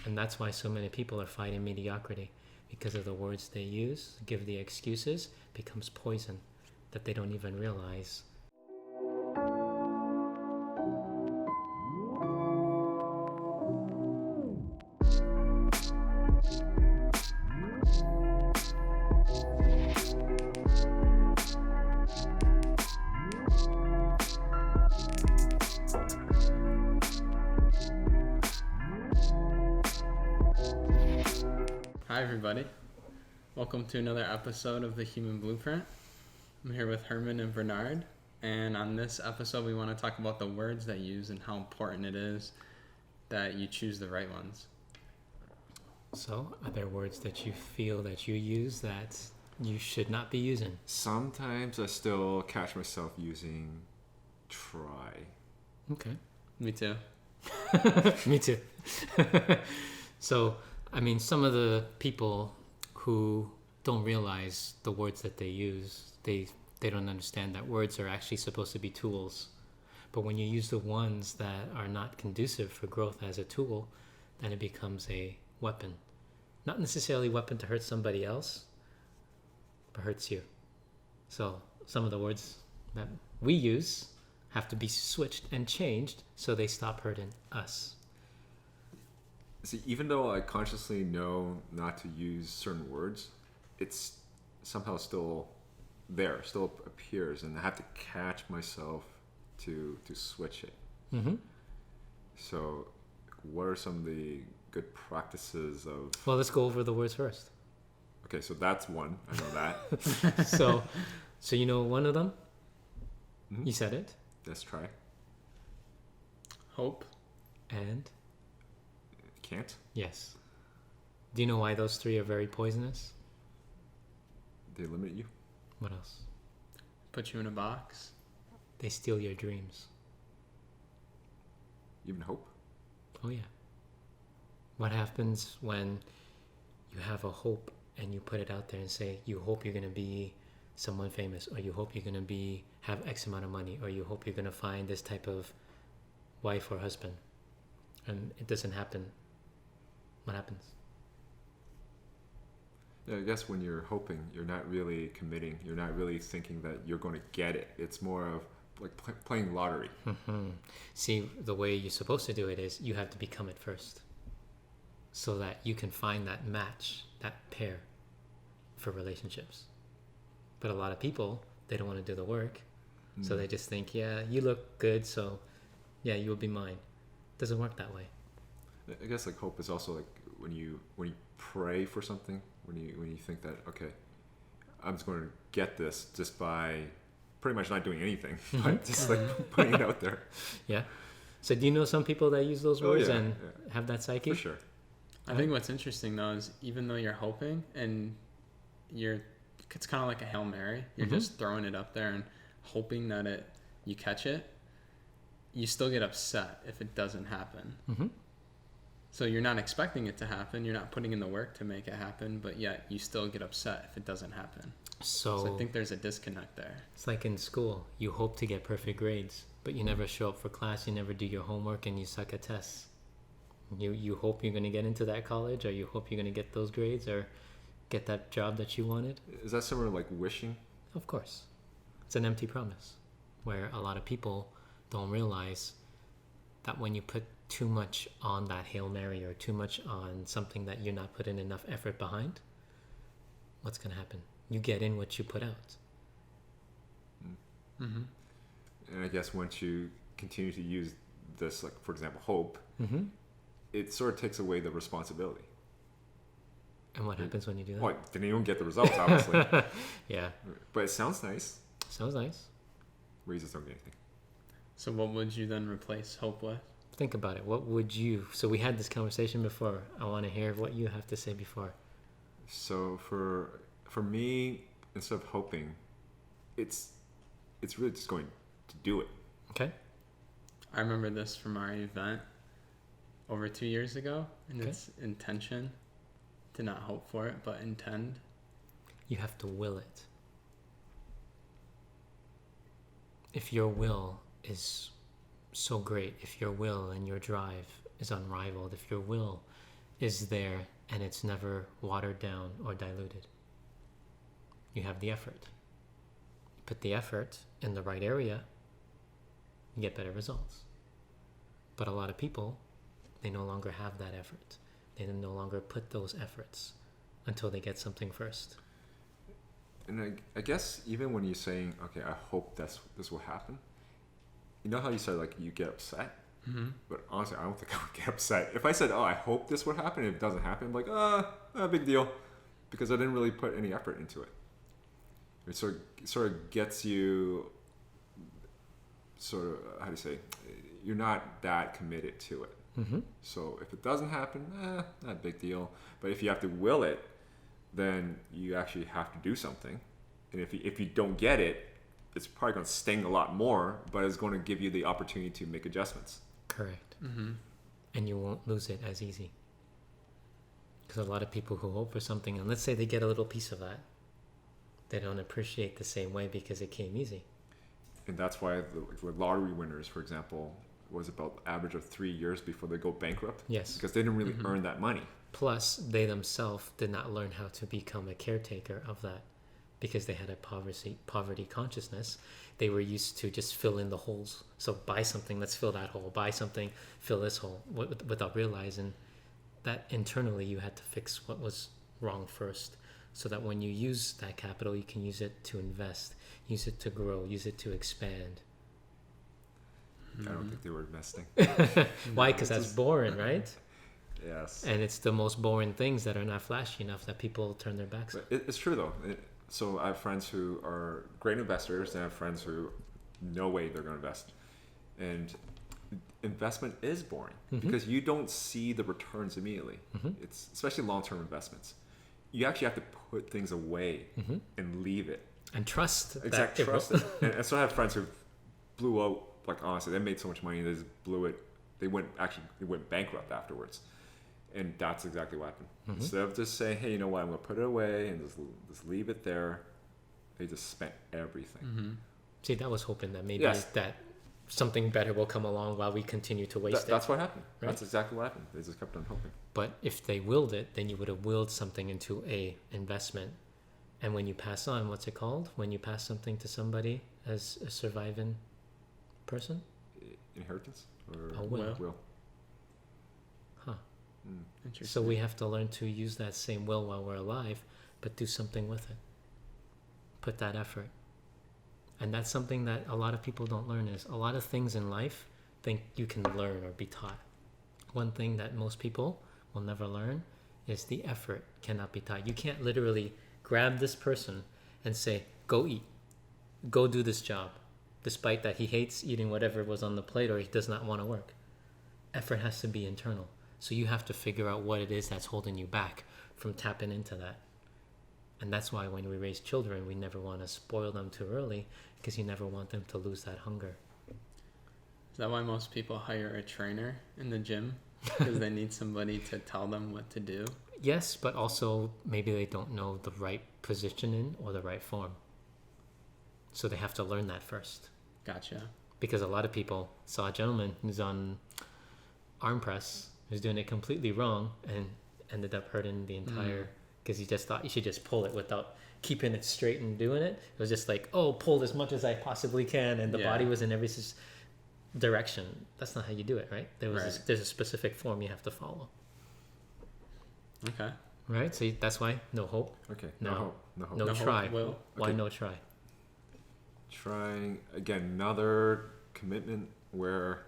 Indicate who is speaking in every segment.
Speaker 1: And that's why so many people are fighting mediocrity, because of the words they use, give the excuses, becomes poison that they don't even realize.
Speaker 2: Hi everybody, welcome to another episode of The Human Blueprint. I'm here with Herman and Bernard, and on this episode we want to talk about the words that you use and how important it is that you choose the right ones.
Speaker 1: So, are there words that you feel that you use that you should not be using?
Speaker 3: Sometimes I still catch myself using try.
Speaker 1: Okay.
Speaker 2: Me too.
Speaker 1: Me too. So, I mean, some of the people who don't realize the words that they use, they don't understand that words are actually supposed to be tools. But when you use the ones that are not conducive for growth as a tool, then it becomes a weapon. Not necessarily a weapon to hurt somebody else, but hurts you. So some of the words that we use have to be switched and changed so they stop hurting us.
Speaker 3: See, even though I consciously know not to use certain words, it's somehow still there, still appears, and I have to catch myself to switch it.
Speaker 1: Mm-hmm.
Speaker 3: So what are some of the good practices of...
Speaker 1: Well, let's go over the words first.
Speaker 3: Okay, so that's one. I know that.
Speaker 1: So you know one of them?
Speaker 3: Mm-hmm.
Speaker 1: You said it.
Speaker 3: Let's try.
Speaker 2: Hope.
Speaker 1: And?
Speaker 3: Can't.
Speaker 1: Yes. Do you know why those three are very poisonous?
Speaker 3: They limit you.
Speaker 1: What else?
Speaker 2: Put you in a box.
Speaker 1: They steal your dreams.
Speaker 3: Even hope.
Speaker 1: Oh yeah. What happens when you have a hope and you put it out there and say you hope you're going to be someone famous, or you hope you're going to have X amount of money, or you hope you're going to find this type of wife or husband, and it doesn't happen? What happens?
Speaker 3: Yeah, I guess when you're hoping, you're not really committing. You're not really thinking that you're going to get it. It's more of like playing lottery.
Speaker 1: Mm-hmm. See, the way you're supposed to do it is you have to become it first, so that you can find that match, that pair for relationships. But a lot of people, they don't want to do the work. So they just think, yeah, you look good, so yeah, you'll be mine. Doesn't work that way.
Speaker 3: I guess like hope is also like when you pray for something, when you think that, okay, I'm just going to get this just by pretty much not doing anything, but just like putting it out there.
Speaker 1: Yeah. So do you know some people that use those words and have that psyche?
Speaker 3: For sure.
Speaker 2: I think what's interesting though is even though you're hoping and it's kind of like a Hail Mary, you're just throwing it up there and hoping that you catch it, you still get upset if it doesn't happen.
Speaker 1: Mm-hmm.
Speaker 2: So you're not expecting it to happen, you're not putting in the work to make it happen, but yet you still get upset if it doesn't happen. So I think there's a disconnect there.
Speaker 1: It's like in school, you hope to get perfect grades, but you never show up for class, you never do your homework, and you suck at tests. You hope you're going to get into that college, or you hope you're going to get those grades, or get that job that you wanted.
Speaker 3: Is that similar to like wishing?
Speaker 1: Of course. It's an empty promise, where a lot of people don't realize that when you put too much on that Hail Mary, or too much on something that you're not putting enough effort behind, what's going to happen? You get in what you put out.
Speaker 2: Mm-hmm.
Speaker 3: And I guess once you continue to use this, like for example, hope, it sort of takes away the responsibility.
Speaker 1: And what happens when you do that?
Speaker 3: Well, then you don't get the results, obviously.
Speaker 1: Yeah.
Speaker 3: But it sounds nice.
Speaker 1: Sounds nice.
Speaker 3: We just don't get anything.
Speaker 2: So what would you then replace hope with?
Speaker 1: Think about it. What would you... So we had this conversation before. I want to hear what you have to say before.
Speaker 3: So for me, instead of hoping, it's really just going to do it.
Speaker 1: Okay.
Speaker 2: I remember this from our event over 2 years ago, and
Speaker 1: Okay.
Speaker 2: it's intention. To not hope for it, but intend.
Speaker 1: You have to will it. If your will is so great, if your will and your drive is unrivaled, if your will is there and it's never watered down or diluted. You have the effort. Put the effort in the right area, you get better results. But a lot of people, they no longer have that effort. They no longer put those efforts until they get something first.
Speaker 3: And I guess even when you're saying, okay, I hope this will happen, you know how you said, like, you get upset?
Speaker 2: Mm-hmm.
Speaker 3: But honestly, I don't think I would get upset. If I said, oh, I hope this would happen, and if it doesn't happen, I'm like, no big deal. Because I didn't really put any effort into it. It sort of gets you, sort of, how do you say, you're not that committed to it.
Speaker 1: Mm-hmm.
Speaker 3: So if it doesn't happen, not a big deal. But if you have to will it, then you actually have to do something. And if you don't get it, it's probably going to sting a lot more, but it's going to give you the opportunity to make adjustments.
Speaker 1: Correct.
Speaker 2: Mm-hmm.
Speaker 1: And you won't lose it as easy. Because a lot of people who hope for something, and let's say they get a little piece of that, they don't appreciate the same way because it came easy.
Speaker 3: And that's why the lottery winners, for example, was about average of 3 years before they go bankrupt.
Speaker 1: Yes.
Speaker 3: Because they didn't really earn that money.
Speaker 1: Plus, they themselves did not learn how to become a caretaker of that because they had a poverty consciousness. They were used to just fill in the holes. So buy something, let's fill that hole. Buy something, fill this hole, without realizing that internally you had to fix what was wrong first, so that when you use that capital, you can use it to invest, use it to grow, use it to expand.
Speaker 3: I don't think they were investing.
Speaker 1: Why? Because that's boring, right?
Speaker 3: Yes.
Speaker 1: And it's the most boring things that are not flashy enough that people turn their backs on.
Speaker 3: But it's true, though. So I have friends who are great investors, and I have friends who no way they're going to invest. And investment is boring because you don't see the returns immediately. It's especially long-term investments. You actually have to put things away and leave it.
Speaker 1: And trust.
Speaker 3: Exactly, trust it. And so I have friends who blew out, like, honestly, they made so much money, they just blew it. They went bankrupt afterwards. And that's exactly what happened. Instead of just saying, hey, you know what, I'm going to put it away and just leave it there, they just spent everything.
Speaker 1: See, that was hoping that maybe
Speaker 3: Yes.
Speaker 1: that something better will come along while we continue to waste it.
Speaker 3: That's what happened.
Speaker 1: Right?
Speaker 3: That's exactly what happened. They just kept on hoping.
Speaker 1: But if they willed it, then you would have willed something into a investment. And when you pass on, what's it called? When you pass something to somebody as a surviving person?
Speaker 3: Inheritance? Or
Speaker 1: A will.
Speaker 3: Will.
Speaker 1: Huh.
Speaker 2: Interesting.
Speaker 1: So we have to learn to use that same will while we're alive, but do something with it. Put that effort. And that's something that a lot of people don't learn, is a lot of things in life think you can learn or be taught. One thing that most people will never learn is the effort cannot be taught. You can't literally grab this person and say, go eat, go do this job, despite that he hates eating whatever was on the plate or he does not want to work. Effort has to be internal. So you have to figure out what it is that's holding you back from tapping into that. And that's why when we raise children, we never want to spoil them too early, because you never want them to lose that hunger.
Speaker 2: Is that why most people hire a trainer in the gym? Because they need somebody to tell them what to do?
Speaker 1: Yes, but also maybe they don't know the right positioning or the right form. So they have to learn that first.
Speaker 2: Gotcha.
Speaker 1: Because a lot of people saw a gentleman who's on arm press, who's doing it completely wrong, and ended up hurting the entire... Because he just thought you should just pull it without keeping it straight and doing it. It was just like, oh, pull as much as I possibly can, and the body was in every direction. That's not how you do it, right? There's a specific form you have to follow.
Speaker 2: Okay.
Speaker 1: Right? So that's why no hope.
Speaker 3: Okay.
Speaker 1: No
Speaker 3: hope. No hope.
Speaker 1: No
Speaker 2: No hope,
Speaker 1: try.
Speaker 2: will.
Speaker 1: Why
Speaker 3: Okay.
Speaker 1: no try?
Speaker 3: Trying, again, another commitment where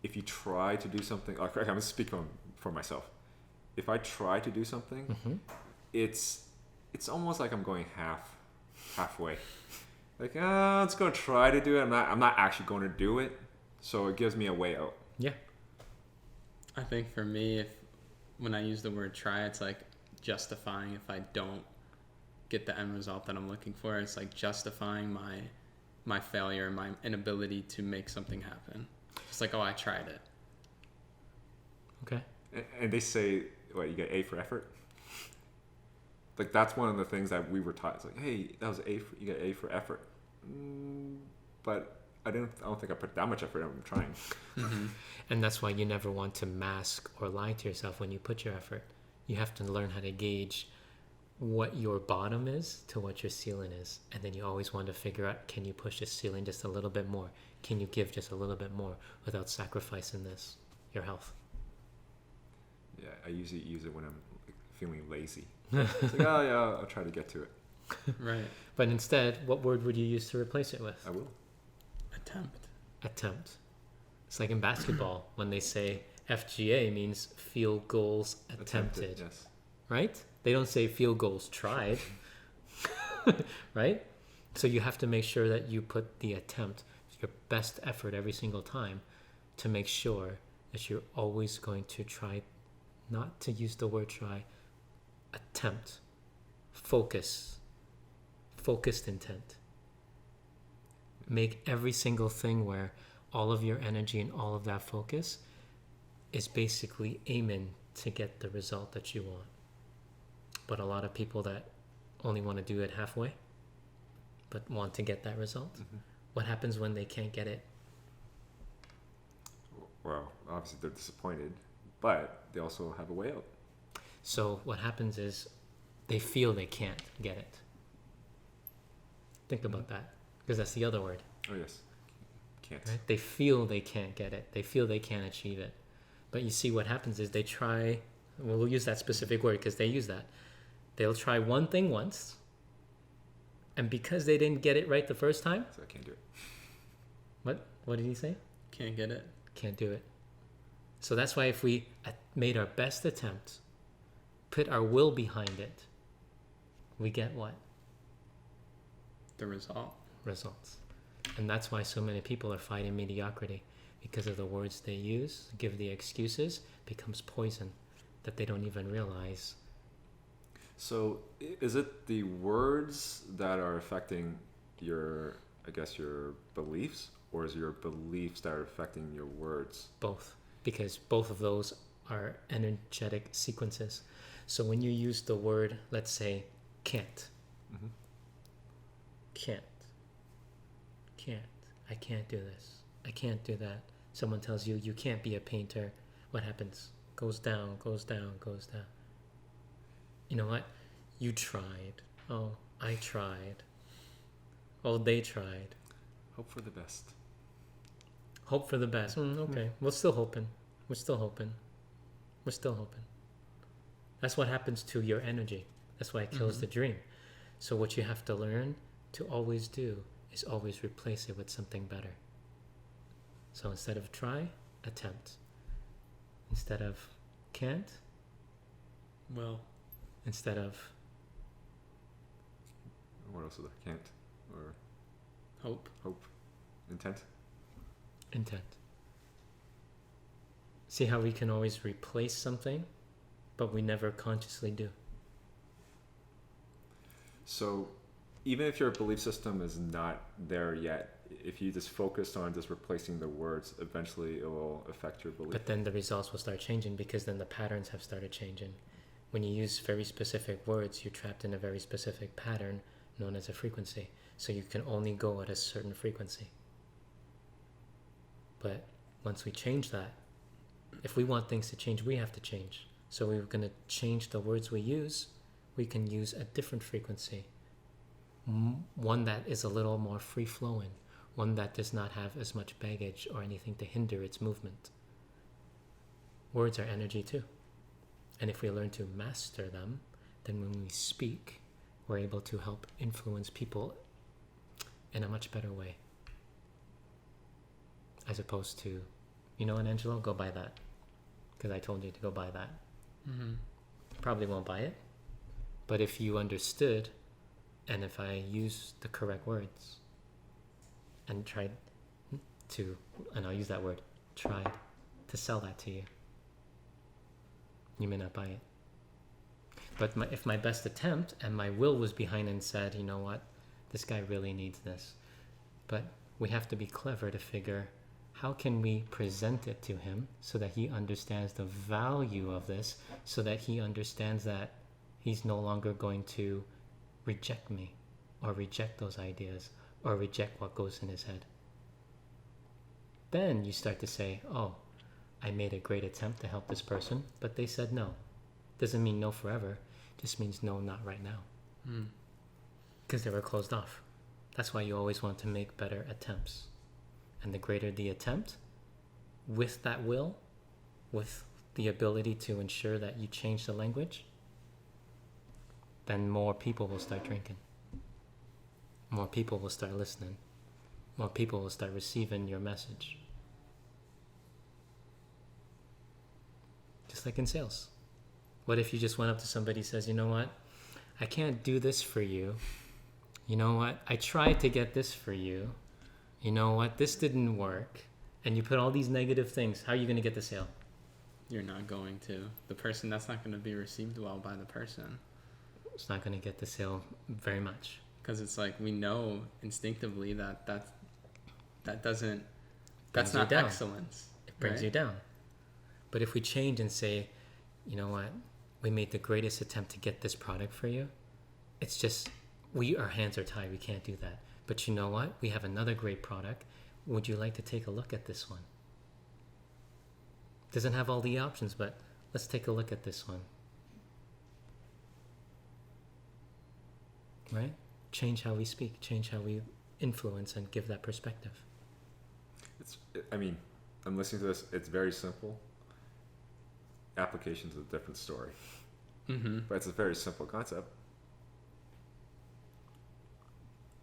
Speaker 3: if you try to do something, like, I'm going to speak for myself. If I try to do something, it's almost like I'm going halfway. Like, I'm just going to try to do it. I'm not actually going to do it. So it gives me a way out.
Speaker 1: Yeah.
Speaker 2: I think for me, when I use the word try, it's like justifying if I don't get the end result that I'm looking for. It's like justifying my failure, my inability to make something happen. It's like, oh, I tried it.
Speaker 1: Okay.
Speaker 3: And they say, what, you get A for effort? Like, that's one of the things that we were taught. It's like, hey, that was you get A for effort. But I don't think I put that much effort in. I'm trying.
Speaker 2: Mm-hmm.
Speaker 1: And that's why you never want to mask or lie to yourself when you put your effort. You have to learn how to gauge what your bottom is to what your ceiling is. And then you always want to figure out, can you push the ceiling just a little bit more? Can you give just a little bit more without sacrificing your health?
Speaker 3: Yeah, I usually use it when I'm like, feeling lazy. It's like, oh yeah, I'll try to get to it.
Speaker 2: Right.
Speaker 1: But instead, what word would you use to replace it with?
Speaker 3: I will.
Speaker 2: Attempt.
Speaker 1: Attempt. It's like in basketball when they say FGA means field goals attempted.
Speaker 3: Yes.
Speaker 1: Right? They don't say field goals tried. Right? So you have to make sure that you put the attempt, your best effort every single time, to make sure that you're always going to try, not to use the word try, attempt, focused intent. Make every single thing where all of your energy and all of that focus is basically aiming to get the result that you want. But a lot of people that only want to do it halfway, but want to get that result, what happens when they can't get it?
Speaker 3: Well, obviously they're disappointed, but they also have a way out.
Speaker 1: So what happens is they feel they can't get it. Think about that, because that's the other word.
Speaker 3: Oh yes, can't.
Speaker 1: Right? They feel they can't get it. They feel they can't achieve it. But you see what happens is they try, well, we'll use that specific word because they use that. They'll try one thing once, and because they didn't get it right the first time,
Speaker 3: So I can't do it.
Speaker 1: what did he say?
Speaker 2: Can't get it.
Speaker 1: Can't do it. So that's why if we made our best attempt, put our will behind it, we get what?
Speaker 2: The result.
Speaker 1: Results. And that's why so many people are fighting mediocrity, because of the words they use, give the excuses, becomes poison that they don't even realize.
Speaker 3: So is it the words that are affecting your, I guess, your beliefs, or is your beliefs that are affecting your words?
Speaker 1: Both, because both of those are energetic sequences. So when you use the word, let's say, can't,
Speaker 3: Mm-hmm.
Speaker 1: can't, I can't do this, I can't do that. Someone tells you can't be a painter, what happens? Goes down, goes down, goes down. You know what? You tried. Oh, I tried. Oh, they tried.
Speaker 3: Hope for the best.
Speaker 1: Hope for the best. Okay, we're still hoping. We're still hoping. We're still hoping. That's what happens to your energy. That's why it kills the dream. So what you have to learn to always do is always replace it with something better. So instead of try, attempt. Instead of can't,
Speaker 2: Will.
Speaker 1: instead of
Speaker 3: What else is there? Can't or
Speaker 2: Hope.
Speaker 3: hope, intent.
Speaker 1: intent. See how we can always replace something, but we never consciously do.
Speaker 3: So even if your belief system is not there yet, if you just focus on just replacing the words, eventually it will affect your belief.
Speaker 1: But then the results will start changing because then the patterns have started changing. When you use very specific words, you're trapped in a very specific pattern known as a frequency. So you can only go at a certain frequency. But once we change that, if we want things to change, we have to change. So we're going to change the words we use. We can use a different frequency. One that is a little more free-flowing. One that does not have as much baggage or anything to hinder its movement. Words are energy too. And if we learn to master them, then when we speak, we're able to help influence people in a much better way. As opposed to, you know what, Angelo, go buy that. Because I told you to go buy that.
Speaker 2: Mm-hmm.
Speaker 1: Probably won't buy it. But if you understood, and if I used the correct words, and tried to, and I'll use that word, tried to sell that to you, you may not buy it. But if my best attempt and my will was behind and said, you know what, this guy really needs this. But we have to be clever to figure, how can we present it to him so that he understands the value of this, so that he understands that he's no longer going to reject me or reject those ideas or reject what goes in his head. then you start to say, oh, I made a great attempt to help this person, but they said no. Doesn't mean no forever. Just means no, not right now. Because they were closed off. That's why you always want to make better attempts. And the greater the attempt, with that will, with the ability to ensure that you change the language, then more people will start drinking. More people will start listening. More people will start receiving your message. Just like in sales. What if you just went up to somebody and says, you know what? I can't do this for you. You know what? I tried to get this for you. You know what? This didn't work. And you put all these negative things. How are you going to get the sale?
Speaker 2: You're not going to. That's not going to be received well by the person.
Speaker 1: It's not going to get the sale very much.
Speaker 2: Because it's like we know instinctively that's
Speaker 1: Brings you
Speaker 2: not
Speaker 1: down.
Speaker 2: Excellence.
Speaker 1: It brings you down. But if we change and say, you know what? We made the greatest attempt to get this product for you. It's just, our hands are tied. We can't do that. But you know what? We have another great product. Would you like to take a look at this one? Doesn't have all the options, but let's take a look at this one. Right? Change how we speak. Change how we influence and give that perspective.
Speaker 3: I'm listening to this. It's very simple. Application's a different story. But it's a very simple concept.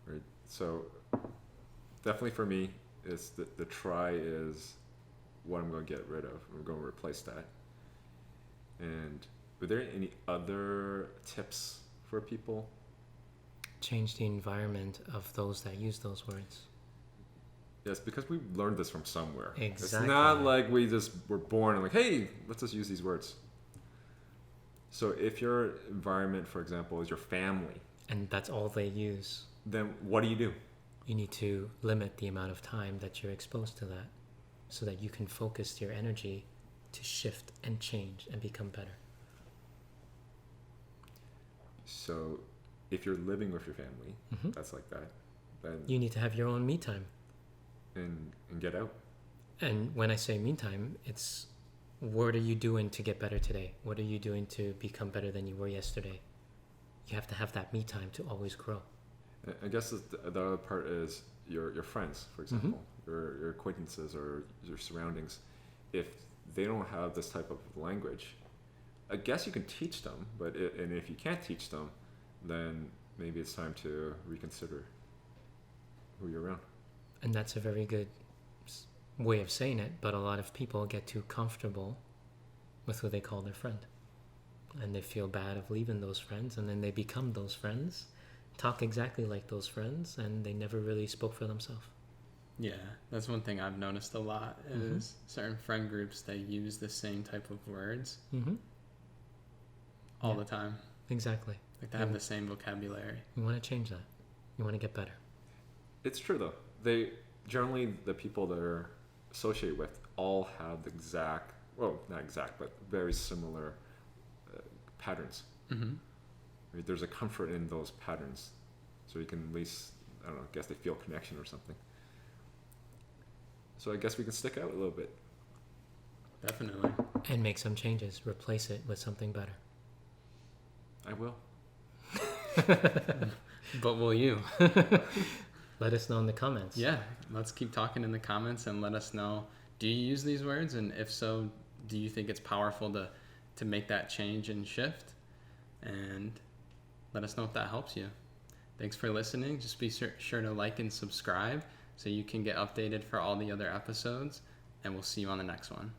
Speaker 3: Right? So definitely for me, it's the try is what I'm going to get rid of. I'm going to replace that. And were there any other tips for people?
Speaker 1: Change the environment of those that use those words.
Speaker 3: Yes, because we learned this from somewhere.
Speaker 1: Exactly.
Speaker 3: It's not like we just were born and like, hey, let's just use these words. So if your environment, for example, is your family,
Speaker 1: and that's all they use,
Speaker 3: then what do?
Speaker 1: You need to limit the amount of time that you're exposed to that so that you can focus your energy to shift and change and become better.
Speaker 3: So if you're living with your family, that's like that, then
Speaker 1: You need to have your own me time.
Speaker 3: and get out.
Speaker 1: And when I say me time, it's what are you doing to get better today? What are you doing to become better than you were yesterday? You have to have that me time to always grow.
Speaker 3: I guess the other part is your friends, for example, your acquaintances or your surroundings. If they don't have this type of language, I guess you can teach them. And if you can't teach them, then maybe it's time to reconsider who you're around.
Speaker 1: And that's a very good way of saying it, but a lot of people get too comfortable with who they call their friend. And they feel bad of leaving those friends, and then they become those friends, talk exactly like those friends, and they never really spoke for themselves.
Speaker 2: Yeah, that's one thing I've noticed a lot is certain friend groups, they use the same type of words all the time.
Speaker 1: Exactly.
Speaker 2: Like they have the same vocabulary.
Speaker 1: You want to change that. You want to get better.
Speaker 3: It's true though. They generally, the people that are associated with all have the exact, well, not exact, but very similar patterns. Right? There's a comfort in those patterns, so you can at least, I don't know, guess they feel connection or something. So I guess we can stick out a little bit.
Speaker 2: Definitely.
Speaker 1: And make some changes. Replace it with something better.
Speaker 3: I will.
Speaker 2: But will you?
Speaker 1: Let us know in the comments.
Speaker 2: Yeah, let's keep talking in the comments and let us know, do you use these words? And if so, do you think it's powerful to make that change and shift? And let us know if that helps you. Thanks for listening. Just be sure to like and subscribe so you can get updated for all the other episodes. And we'll see you on the next one.